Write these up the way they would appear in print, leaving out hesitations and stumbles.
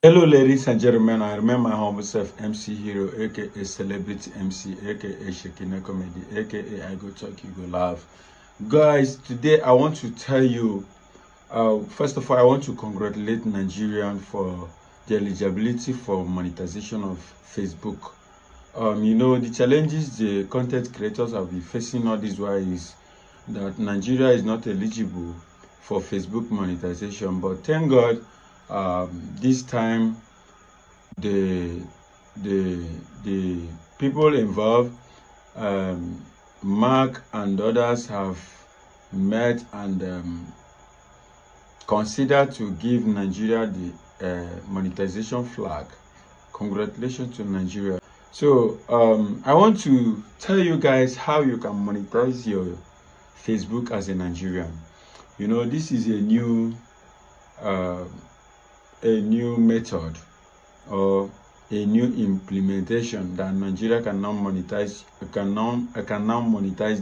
Hello, ladies and gentlemen. I remember my humble self, MC Hero, aka Celebrity MC, aka Shekina Comedy, aka I Go Talk, You Go Laugh. Guys, today I want to tell you, first of all, I want to congratulate Nigerian for the eligibility for monetization of Facebook. The challenges the content creators have been facing all this while is that Nigeria is not eligible for Facebook monetization, but thank God this time the the the people involved, Mark and others, have met and considered to give Nigeria the monetization flag. Congratulations to Nigeria. So I want to tell you guys how you can monetize your Facebook as a Nigerian. This is uh, a new method or a new implementation that Nigeria can now monetize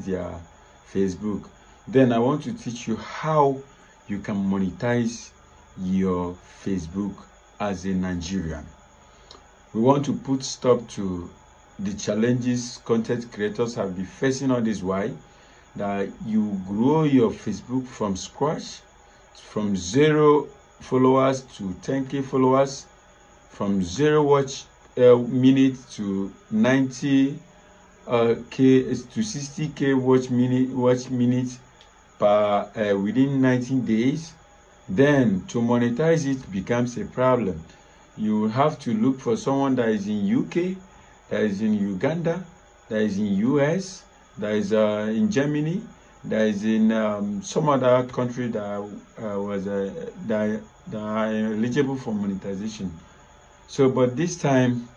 their Facebook. Then I want to teach you how you can monetize your Facebook as a Nigerian. We want to put stop to the challenges content creators have been facing all this while, that you grow your Facebook from scratch, from 0 followers to 10K followers, from 0 watch minute to 90 k to 60K watch minute per within 19 days. Then to monetize it becomes a problem. You have to look for someone that is in UK, that is in Uganda, that is in US, that is in Germany, that is in some other country that are eligible for monetization. So, but this time,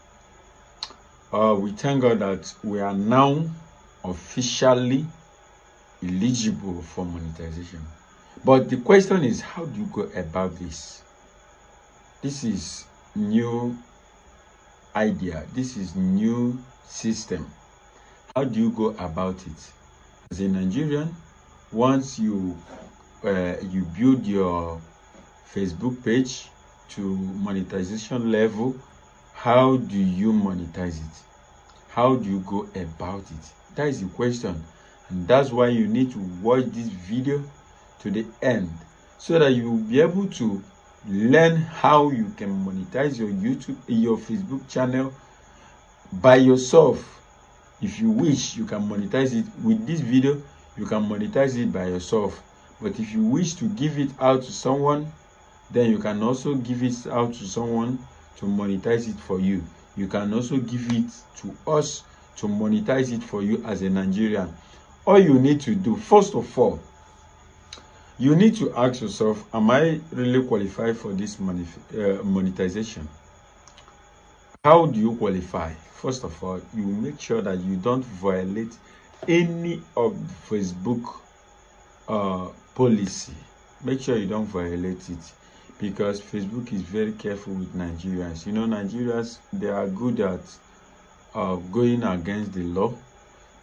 we thank God that we are now officially eligible for monetization. But the question is, how do you go about this? This is new idea. This is new system. How do you go about it? As a Nigerian, once you build your Facebook page to monetization level, how do you monetize it? How do you go about it? That is the question, and that's why you need to watch this video to the end, so that you will be able to learn how you can monetize your Facebook channel by yourself. If you wish, you can monetize it with this video. You can monetize it by yourself. But if you wish to give it out to someone, then you can also give it out to someone to monetize it for you. You can also give it to us to monetize it for you as a Nigerian. All you need to do, first of all, you need to ask yourself, am I really qualified for this monetization? How do you qualify? First of all, you make sure that you don't violate any of the Facebook policy. Make sure you don't violate it, because Facebook is very careful with Nigerians. Nigerians, they are good at going against the law,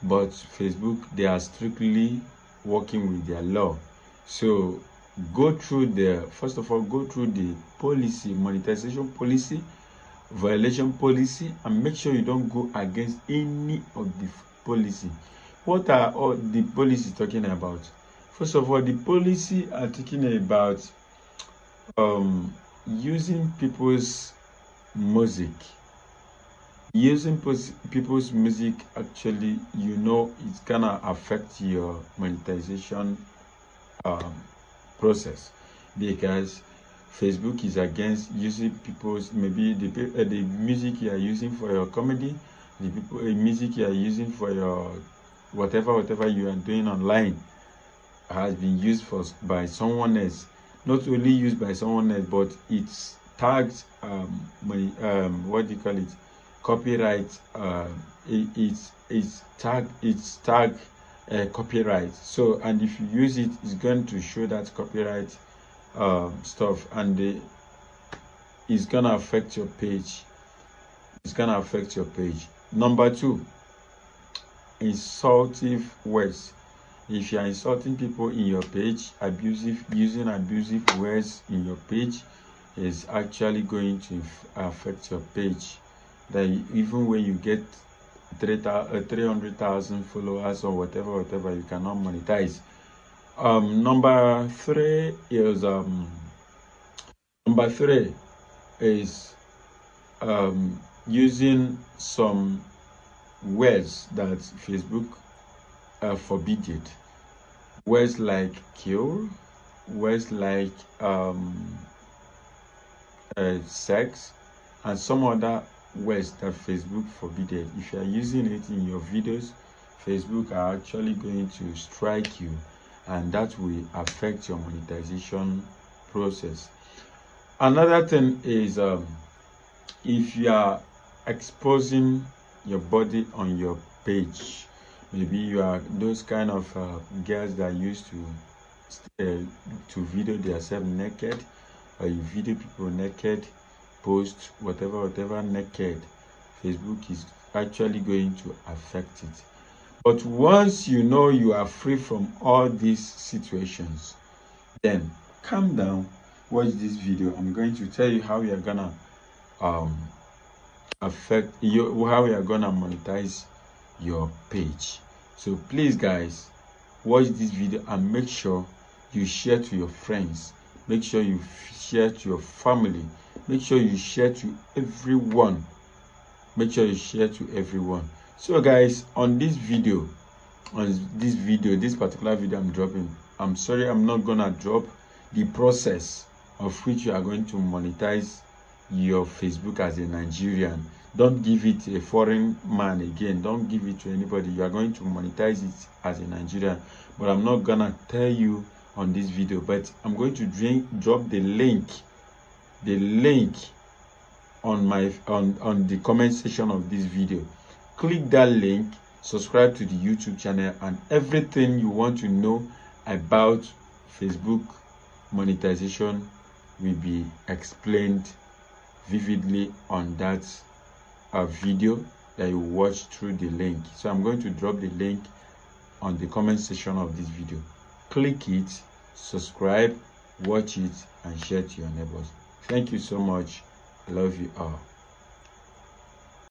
but Facebook, they are strictly working with their law. So first of all, go through the policy, monetization policy, violation policy, and make sure you don't go against any of the policy. What are all the policy talking about? First of all, the policy are talking about using people's music. Using people's music, actually, it's gonna affect your monetization process, because Facebook is against using people's, maybe the music you are using for your comedy, the music you are using for your whatever you are doing online has been used by someone else. Not only used by someone else, but it's tagged what do you call it? Copyright. It's tagged copyright. So, and if you use it, it's going to show that copyright stuff, and it's gonna affect your page. It's gonna affect your page. Number two, insultive words. If you are insulting people in your page, using abusive words in your page, is actually going to affect your page. That even when you get 300,000 followers or whatever, you cannot monetize. Number three is using some words that Facebook forbidden. Words like kill, words like sex, and some other words that Facebook forbidden. If you are using it in your videos, Facebook are actually going to strike you, and that will affect your monetization process. Another thing is if you are exposing your body on your page, maybe you are those kind of girls that used to video themselves naked, or you video people naked, post whatever naked, Facebook is actually going to affect it. But once you know you are free from all these situations, then calm down, watch this video. I'm going to tell you how you're gonna affect you, how you're gonna monetize your page. So please guys, watch this video and make sure you share to your friends, make sure you share to your family, make sure you share to everyone, So guys, on this particular video I'm dropping, I'm sorry I'm not gonna drop the process of which you are going to monetize your Facebook as a Nigerian. Don't give it a foreign man again. Don't give it to anybody. You are going to monetize it as a Nigerian, but I'm not gonna tell you on this video. But I'm going to drop the link on my on the comment section of this video. Click that link, subscribe to the YouTube channel, and everything you want to know about Facebook monetization will be explained vividly on that video that you watch through the link. So I'm going to drop the link on the comment section of this video. Click it, subscribe, watch it, and share to your neighbors. Thank you so much. I love you all.